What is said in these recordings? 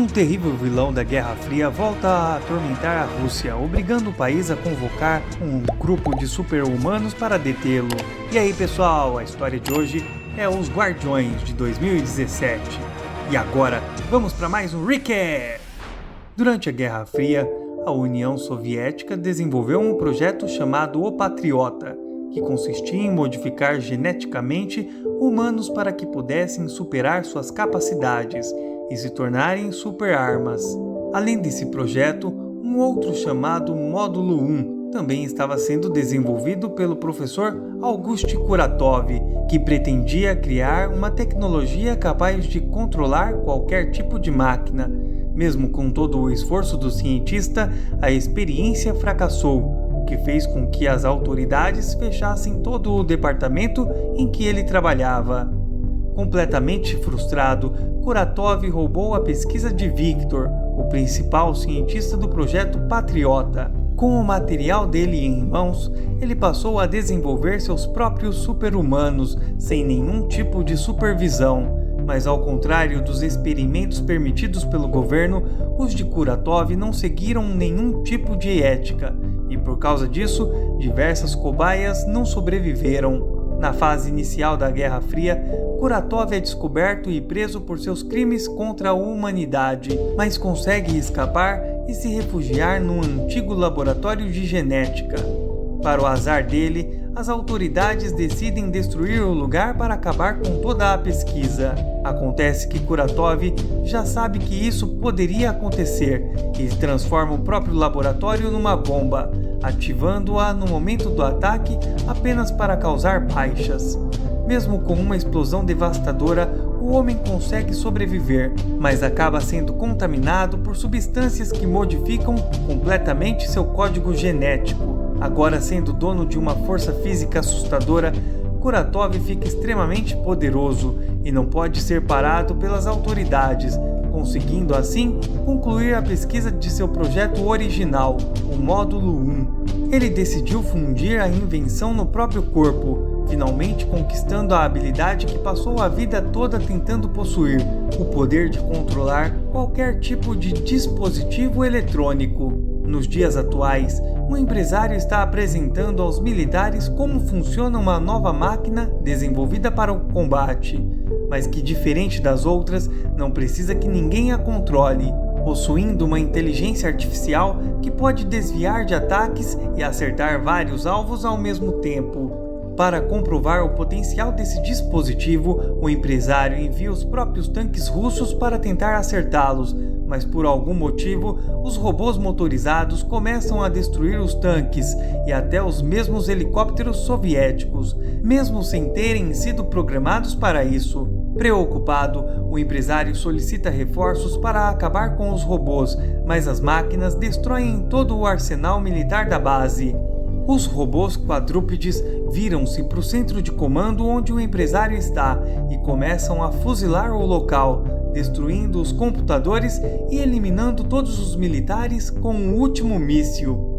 Um terrível vilão da Guerra Fria volta a atormentar a Rússia, obrigando o país a convocar um grupo de super-humanos para detê-lo. E aí pessoal, a história de hoje é Os Guardiões de 2017. E agora, vamos para mais um recap! Durante a Guerra Fria, a União Soviética desenvolveu um projeto chamado O Patriota, que consistia em modificar geneticamente humanos para que pudessem superar suas capacidades e se tornarem super-armas. Além desse projeto, um outro chamado Módulo 1 também estava sendo desenvolvido pelo professor August Kuratov, que pretendia criar uma tecnologia capaz de controlar qualquer tipo de máquina. Mesmo com todo o esforço do cientista, a experiência fracassou, o que fez com que as autoridades fechassem todo o departamento em que ele trabalhava. Completamente frustrado, Kuratov roubou a pesquisa de Viktor, o principal cientista do projeto Patriota. Com o material dele em mãos, ele passou a desenvolver seus próprios super-humanos sem nenhum tipo de supervisão. Mas ao contrário dos experimentos permitidos pelo governo, os de Kuratov não seguiram nenhum tipo de ética, e por causa disso, diversas cobaias não sobreviveram. Na fase inicial da Guerra Fria, Kuratov é descoberto e preso por seus crimes contra a humanidade, mas consegue escapar e se refugiar num antigo laboratório de genética. Para o azar dele, as autoridades decidem destruir o lugar para acabar com toda a pesquisa. Acontece que Kuratov já sabe que isso poderia acontecer e transforma o próprio laboratório numa bomba, ativando-a no momento do ataque apenas para causar baixas. Mesmo com uma explosão devastadora, o homem consegue sobreviver, mas acaba sendo contaminado por substâncias que modificam completamente seu código genético. Agora sendo dono de uma força física assustadora, Kuratov fica extremamente poderoso e não pode ser parado pelas autoridades, conseguindo assim concluir a pesquisa de seu projeto original, o Módulo 1. Ele decidiu fundir a invenção no próprio corpo, finalmente conquistando a habilidade que passou a vida toda tentando possuir, o poder de controlar qualquer tipo de dispositivo eletrônico. Nos dias atuais, um empresário está apresentando aos militares como funciona uma nova máquina desenvolvida para o combate, mas que, diferente das outras, não precisa que ninguém a controle, possuindo uma inteligência artificial que pode desviar de ataques e acertar vários alvos ao mesmo tempo. Para comprovar o potencial desse dispositivo, o empresário envia os próprios tanques russos para tentar acertá-los, mas por algum motivo, os robôs motorizados começam a destruir os tanques e até os mesmos helicópteros soviéticos, mesmo sem terem sido programados para isso. Preocupado, o empresário solicita reforços para acabar com os robôs, mas as máquinas destroem todo o arsenal militar da base. Os robôs quadrúpedes viram-se para o centro de comando onde o empresário está e começam a fuzilar o local, destruindo os computadores e eliminando todos os militares com um último míssil.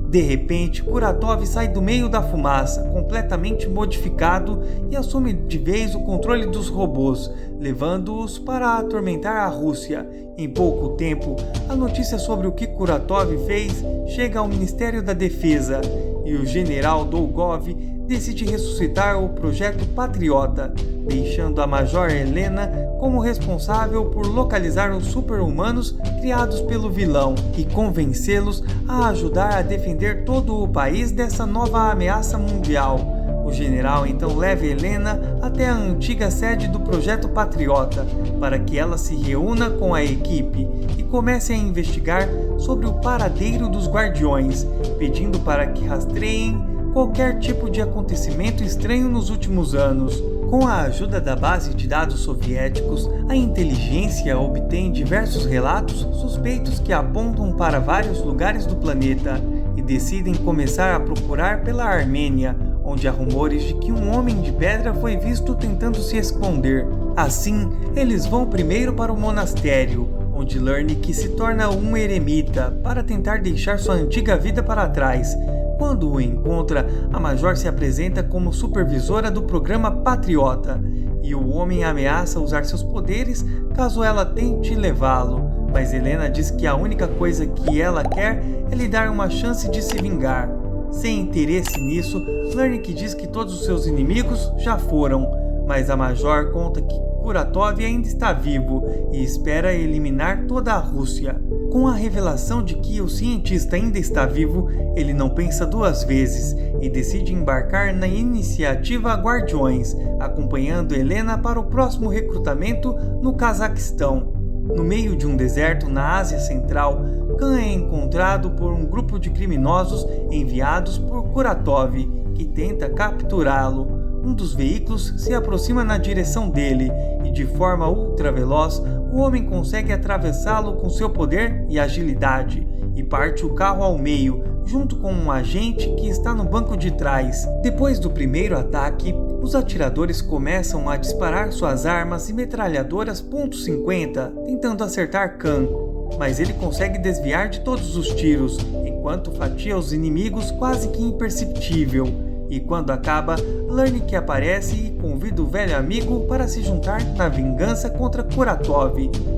De repente, Kuratov sai do meio da fumaça, completamente modificado, e assume de vez o controle dos robôs, levando-os para atormentar a Rússia. Em pouco tempo, a notícia sobre o que Kuratov fez chega ao Ministério da Defesa, e o general Dolgov decide ressuscitar o projeto Patriota, deixando a Major Helena como responsável por localizar os super-humanos criados pelo vilão e convencê-los a ajudar a defender todo o país dessa nova ameaça mundial. O general então leva Helena até a antiga sede do Projeto Patriota para que ela se reúna com a equipe e comece a investigar sobre o paradeiro dos Guardiões, pedindo para que rastreiem qualquer tipo de acontecimento estranho nos últimos anos. Com a ajuda da base de dados soviéticos, a inteligência obtém diversos relatos suspeitos que apontam para vários lugares do planeta e decidem começar a procurar pela Armênia, onde há rumores de que um homem de pedra foi visto tentando se esconder. Assim, eles vão primeiro para o monastério, onde Lernik se torna um eremita para tentar deixar sua antiga vida para trás. Quando o encontra, a Major se apresenta como supervisora do programa Patriota, e o homem ameaça usar seus poderes caso ela tente levá-lo, mas Helena diz que a única coisa que ela quer é lhe dar uma chance de se vingar. Sem interesse nisso, Lernik diz que todos os seus inimigos já foram, mas a Major conta que Kuratov ainda está vivo e espera eliminar toda a Rússia. Com a revelação de que o cientista ainda está vivo, ele não pensa duas vezes e decide embarcar na iniciativa Guardiões, acompanhando Helena para o próximo recrutamento no Cazaquistão. No meio de um deserto na Ásia Central, Khan é encontrado por um grupo de criminosos enviados por Kuratov, que tenta capturá-lo. Um dos veículos se aproxima na direção dele e, de forma ultraveloz, o homem consegue atravessá-lo com seu poder e agilidade e parte o carro ao meio, junto com um agente que está no banco de trás. Depois do primeiro ataque, os atiradores começam a disparar suas armas e metralhadoras .50, tentando acertar Khan, mas ele consegue desviar de todos os tiros, enquanto fatia os inimigos quase que imperceptível. E quando acaba, Lernik aparece e convida o velho amigo para se juntar na vingança contra Kuratov,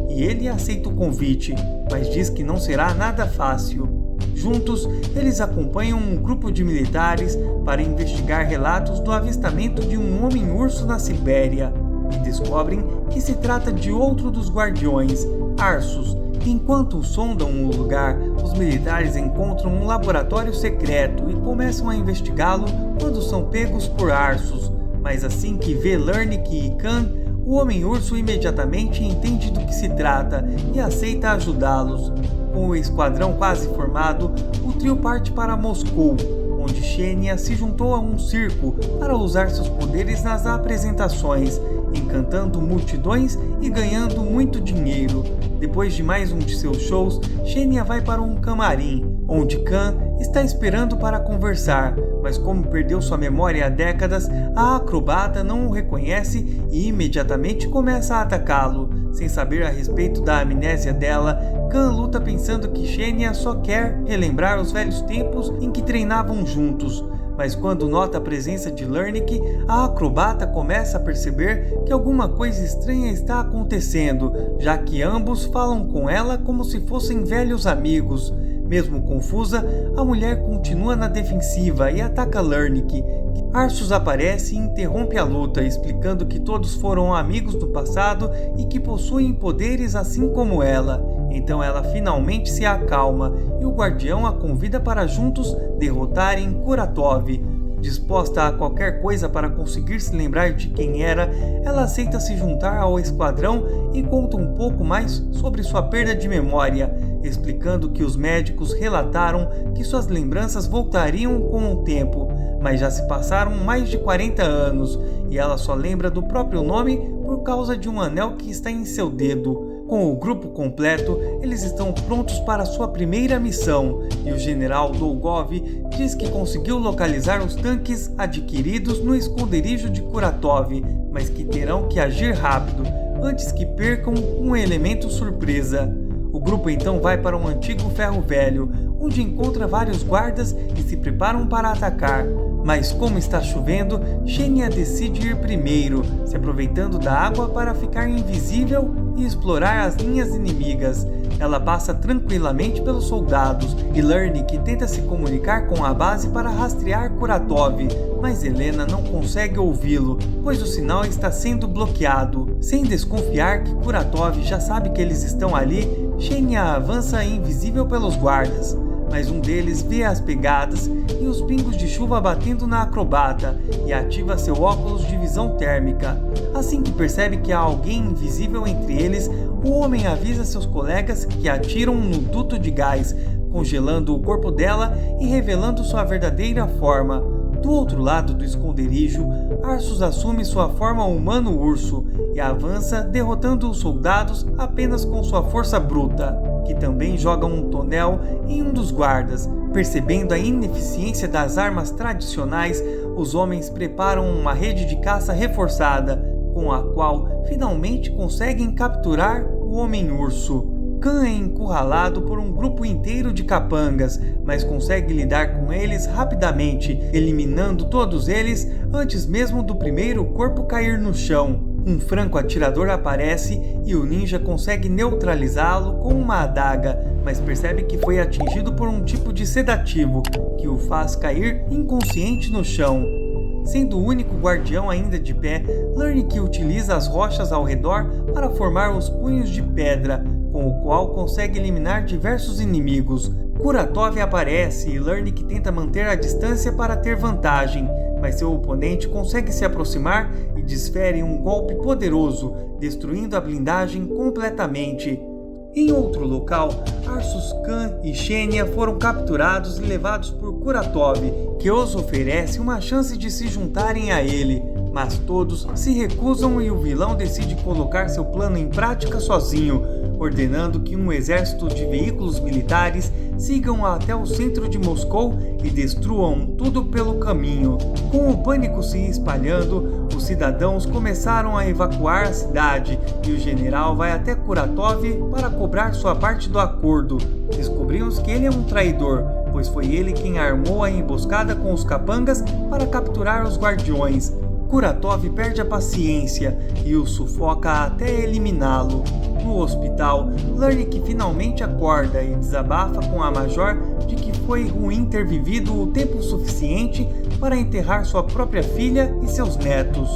e ele aceita o convite, mas diz que não será nada fácil. Juntos, eles acompanham um grupo de militares para investigar relatos do avistamento de um homem-urso na Sibéria, e descobrem que se trata de outro dos guardiões, Arsus. Enquanto sondam o lugar, os militares encontram um laboratório secreto e começam a investigá-lo quando são pegos por Arsus, mas assim que vê Lernik e Khan, o Homem-Urso imediatamente entende do que se trata e aceita ajudá-los. Com o esquadrão quase formado, o trio parte para Moscou, onde Xenia se juntou a um circo para usar seus poderes nas apresentações, encantando multidões e ganhando muito dinheiro. Depois de mais um de seus shows, Xenia vai para um camarim, onde Khan está esperando para conversar, mas como perdeu sua memória há décadas, a acrobata não o reconhece e imediatamente começa a atacá-lo. Sem saber a respeito da amnésia dela, Khan luta pensando que Xenia só quer relembrar os velhos tempos em que treinavam juntos. Mas quando nota a presença de Lernik, a acrobata começa a perceber que alguma coisa estranha está acontecendo, já que ambos falam com ela como se fossem velhos amigos. Mesmo confusa, a mulher continua na defensiva e ataca Lernik. Arsus aparece e interrompe a luta, explicando que todos foram amigos do passado e que possuem poderes assim como ela. Então ela finalmente se acalma e o guardião a convida para juntos derrotarem Kuratov. Disposta a qualquer coisa para conseguir se lembrar de quem era, ela aceita se juntar ao esquadrão e conta um pouco mais sobre sua perda de memória, explicando que os médicos relataram que suas lembranças voltariam com o tempo, mas já se passaram mais de 40 anos e ela só lembra do próprio nome por causa de um anel que está em seu dedo. Com o grupo completo, eles estão prontos para sua primeira missão, e o general Dolgov diz que conseguiu localizar os tanques adquiridos no esconderijo de Kuratov, mas que terão que agir rápido, antes que percam um elemento surpresa. O grupo então vai para um antigo ferro velho, onde encontra vários guardas e se preparam para atacar. Mas como está chovendo, Xenia decide ir primeiro, se aproveitando da água para ficar invisível e explorar as linhas inimigas. Ela passa tranquilamente pelos soldados e Lernik tenta se comunicar com a base para rastrear Kuratov, mas Helena não consegue ouvi-lo, pois o sinal está sendo bloqueado. Sem desconfiar que Kuratov já sabe que eles estão ali, Xenia avança invisível pelos guardas. Mas um deles vê as pegadas e os pingos de chuva batendo na acrobata e ativa seu óculos de visão térmica. Assim que percebe que há alguém invisível entre eles, o homem avisa seus colegas que atiram no duto de gás, congelando o corpo dela e revelando sua verdadeira forma. Do outro lado do esconderijo, Arsus assume sua forma humano-urso e avança derrotando os soldados apenas com sua força bruta, que também joga um tonel em um dos guardas. Percebendo a ineficiência das armas tradicionais, os homens preparam uma rede de caça reforçada, com a qual finalmente conseguem capturar o Homem-Urso. Khan é encurralado por um grupo inteiro de capangas, mas consegue lidar com eles rapidamente, eliminando todos eles antes mesmo do primeiro corpo cair no chão. Um franco-atirador aparece e o ninja consegue neutralizá-lo com uma adaga, mas percebe que foi atingido por um tipo de sedativo que o faz cair inconsciente no chão. Sendo o único guardião ainda de pé, Lernik utiliza as rochas ao redor para formar os punhos de pedra, com o qual consegue eliminar diversos inimigos. Kuratov aparece e Lernik tenta manter a distância para ter vantagem, mas seu oponente consegue se aproximar e desfere um golpe poderoso, destruindo a blindagem completamente. Em outro local, Arsus Khan e Xenia foram capturados e levados por Kuratov, que os oferece uma chance de se juntarem a ele, mas todos se recusam e o vilão decide colocar seu plano em prática sozinho, ordenando que um exército de veículos militares sigam até o centro de Moscou e destruam tudo pelo caminho. Com o pânico se espalhando, os cidadãos começaram a evacuar a cidade e o general vai até Kuratov para cobrar sua parte do acordo. Descobrimos que ele é um traidor, pois foi ele quem armou a emboscada com os capangas para capturar os guardiões. Kuratov perde a paciência e o sufoca até eliminá-lo. No hospital, Lernik finalmente acorda e desabafa com a Major de que foi ruim ter vivido o tempo suficiente para enterrar sua própria filha e seus netos.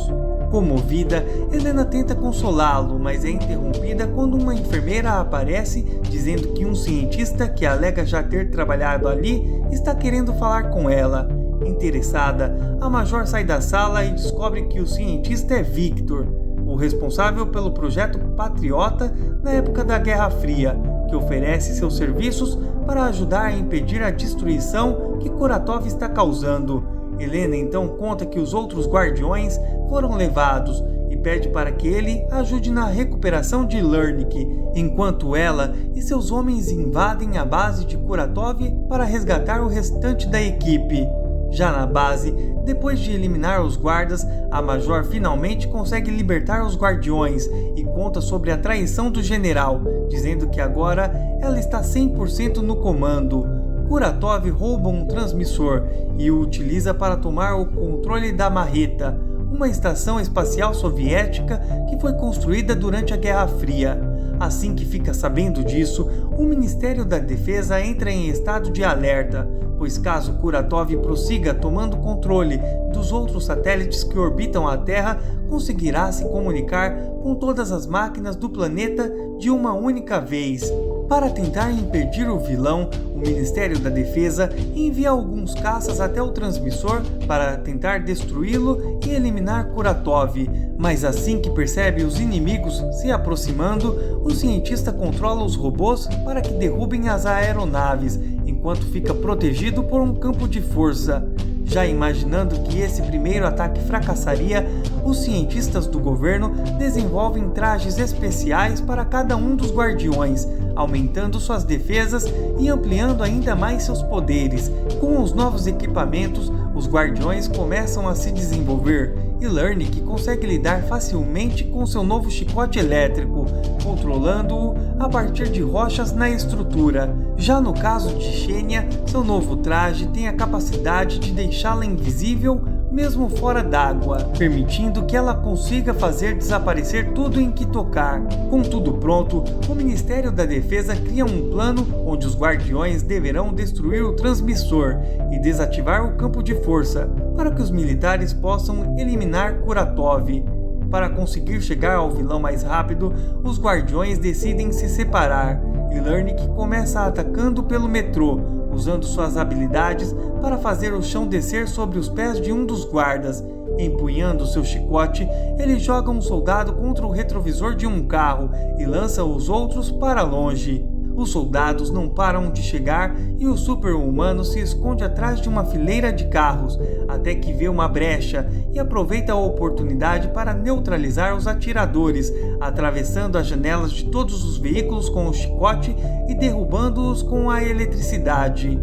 Comovida, Helena tenta consolá-lo, mas é interrompida quando uma enfermeira aparece dizendo que um cientista que alega já ter trabalhado ali está querendo falar com ela. Interessada, a Major sai da sala e descobre que o cientista é Victor, o responsável pelo projeto Patriota na época da Guerra Fria, que oferece seus serviços para ajudar a impedir a destruição que Kuratov está causando. Helena então conta que os outros guardiões foram levados e pede para que ele ajude na recuperação de Lernik, enquanto ela e seus homens invadem a base de Kuratov para resgatar o restante da equipe. Já na base, depois de eliminar os guardas, a Major finalmente consegue libertar os guardiões e conta sobre a traição do general, dizendo que agora ela está 100% no comando. Kuratov rouba um transmissor e o utiliza para tomar o controle da Marreta, uma estação espacial soviética que foi construída durante a Guerra Fria. Assim que fica sabendo disso, o Ministério da Defesa entra em estado de alerta, pois caso Kuratov prossiga tomando controle dos outros satélites que orbitam a Terra, conseguirá se comunicar com todas as máquinas do planeta de uma única vez. Para tentar impedir o vilão, o Ministério da Defesa envia alguns caças até o transmissor para tentar destruí-lo e eliminar Kuratov, mas assim que percebe os inimigos se aproximando, o cientista controla os robôs para que derrubem as aeronaves, enquanto fica protegido por um campo de força. Já imaginando que esse primeiro ataque fracassaria, os cientistas do governo desenvolvem trajes especiais para cada um dos guardiões, aumentando suas defesas e ampliando ainda mais seus poderes. Com os novos equipamentos, os guardiões começam a se desenvolver e Lernik consegue lidar facilmente com seu novo chicote elétrico, controlando-o a partir de rochas na estrutura. Já no caso de Xenia, seu novo traje tem a capacidade de deixá-la invisível mesmo fora d'água, permitindo que ela consiga fazer desaparecer tudo em que tocar. Com tudo pronto, o Ministério da Defesa cria um plano onde os guardiões deverão destruir o transmissor e desativar o campo de força, para que os militares possam eliminar Kuratov. Para conseguir chegar ao vilão mais rápido, os guardiões decidem se separar, e Lernik começa atacando pelo metrô, usando suas habilidades para fazer o chão descer sobre os pés de um dos guardas. Empunhando seu chicote, ele joga um soldado contra o retrovisor de um carro e lança os outros para longe. Os soldados não param de chegar e o super-humano se esconde atrás de uma fileira de carros, até que vê uma brecha e aproveita a oportunidade para neutralizar os atiradores, atravessando as janelas de todos os veículos com o chicote e derrubando-os com a eletricidade.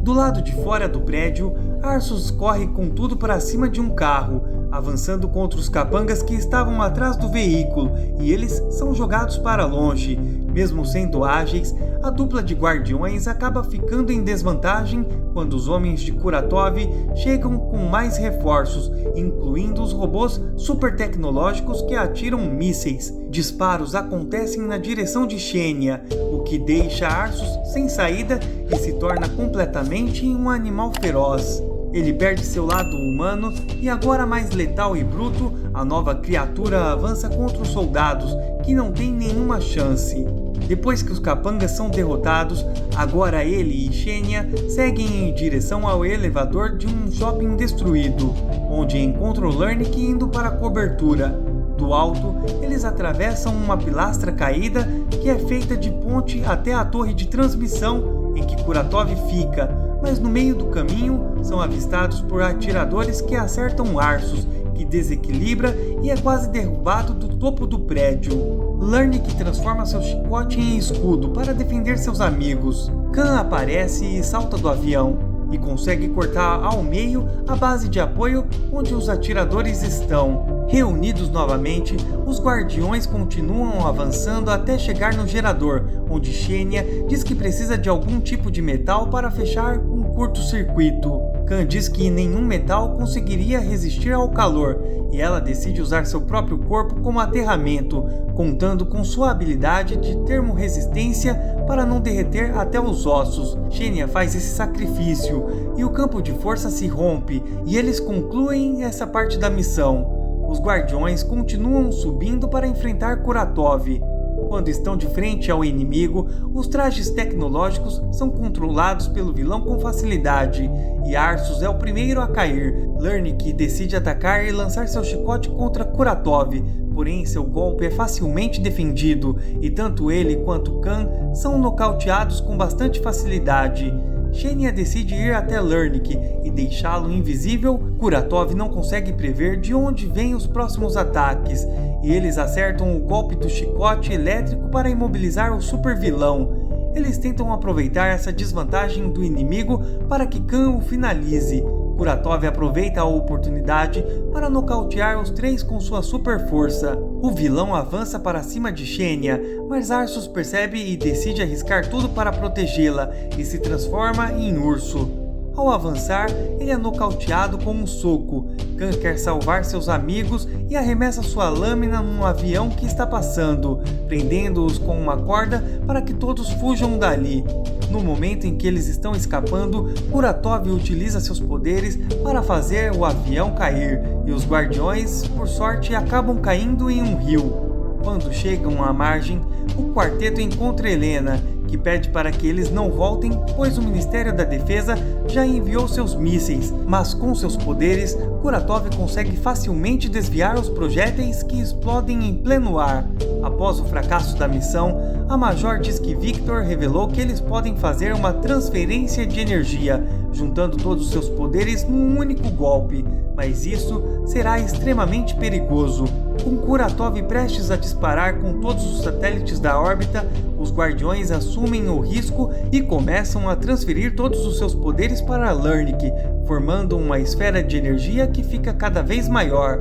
Do lado de fora do prédio, Arsus corre com tudo para cima de um carro, avançando contra os capangas que estavam atrás do veículo, e eles são jogados para longe. Mesmo sendo ágeis, a dupla de guardiões acaba ficando em desvantagem quando os homens de Kuratov chegam com mais reforços, incluindo os robôs super tecnológicos que atiram mísseis. Disparos acontecem na direção de Xenia, o que deixa Arsus sem saída e se torna completamente um animal feroz. Ele perde seu lado humano e, agora mais letal e bruto, a nova criatura avança contra os soldados, que não têm nenhuma chance. Depois que os capangas são derrotados, agora ele e Xenia seguem em direção ao elevador de um shopping destruído, onde encontram Lernik indo para a cobertura. Do alto, eles atravessam uma pilastra caída que é feita de ponte até a torre de transmissão em que Kuratov fica, mas no meio do caminho são avistados por atiradores que acertam Arsus, que desequilibra e é quase derrubado do topo do prédio. Lernik transforma seu chicote em escudo para defender seus amigos. Khan aparece e salta do avião, e consegue cortar ao meio a base de apoio onde os atiradores estão. Reunidos novamente, os guardiões continuam avançando até chegar no gerador, onde Xenia diz que precisa de algum tipo de metal para fechar um curto-circuito. Khan diz que nenhum metal conseguiria resistir ao calor, e ela decide usar seu próprio corpo como aterramento, contando com sua habilidade de termorresistência para não derreter até os ossos. Xenia faz esse sacrifício, e o campo de força se rompe, e eles concluem essa parte da missão. Os guardiões continuam subindo para enfrentar Kuratov. Quando estão de frente ao inimigo, os trajes tecnológicos são controlados pelo vilão com facilidade, e Arsus é o primeiro a cair. Lernik decide atacar e lançar seu chicote contra Kuratov, porém seu golpe é facilmente defendido, e tanto ele quanto Khan são nocauteados com bastante facilidade. Xenia decide ir até Lernik e deixá-lo invisível. Kuratov não consegue prever de onde vêm os próximos ataques, e eles acertam o golpe do chicote elétrico para imobilizar o super vilão. Eles tentam aproveitar essa desvantagem do inimigo para que Khan o finalize. Kuratov aproveita a oportunidade para nocautear os três com sua super força. O vilão avança para cima de Xenia, mas Arsus percebe e decide arriscar tudo para protegê-la e se transforma em urso. Ao avançar, ele é nocauteado com um soco. Khan quer salvar seus amigos e arremessa sua lâmina num avião que está passando, prendendo-os com uma corda para que todos fujam dali. No momento em que eles estão escapando, Kuratov utiliza seus poderes para fazer o avião cair, e os guardiões, por sorte, acabam caindo em um rio. Quando chegam à margem, o quarteto encontra Helena, que pede para que eles não voltem, pois o Ministério da Defesa já enviou seus mísseis, mas com seus poderes, Kuratov consegue facilmente desviar os projéteis que explodem em pleno ar. Após o fracasso da missão, a Major diz que Victor revelou que eles podem fazer uma transferência de energia, juntando todos os seus poderes num único golpe, mas isso será extremamente perigoso. Com Kuratov prestes a disparar com todos os satélites da órbita, os guardiões assumem o risco e começam a transferir todos os seus poderes para Lernik, formando uma esfera de energia que fica cada vez maior.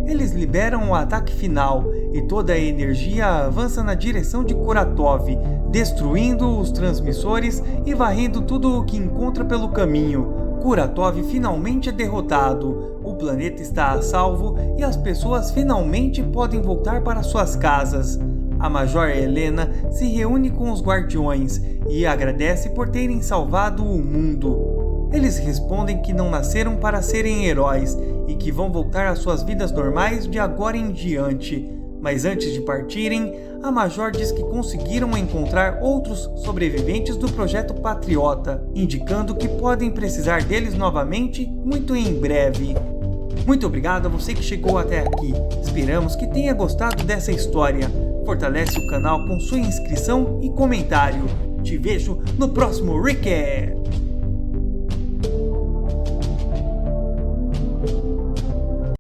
Eles liberam o ataque final e toda a energia avança na direção de Kuratov, destruindo os transmissores e varrendo tudo o que encontra pelo caminho. Kuratov finalmente é derrotado, o planeta está a salvo e as pessoas finalmente podem voltar para suas casas. A Major Helena se reúne com os guardiões e agradece por terem salvado o mundo. Eles respondem que não nasceram para serem heróis e que vão voltar às suas vidas normais de agora em diante. Mas antes de partirem, a Major diz que conseguiram encontrar outros sobreviventes do Projeto Patriota, indicando que podem precisar deles novamente muito em breve. Muito obrigado a você que chegou até aqui. Esperamos que tenha gostado dessa história. Fortalece o canal com sua inscrição e comentário. Te vejo no próximo recap!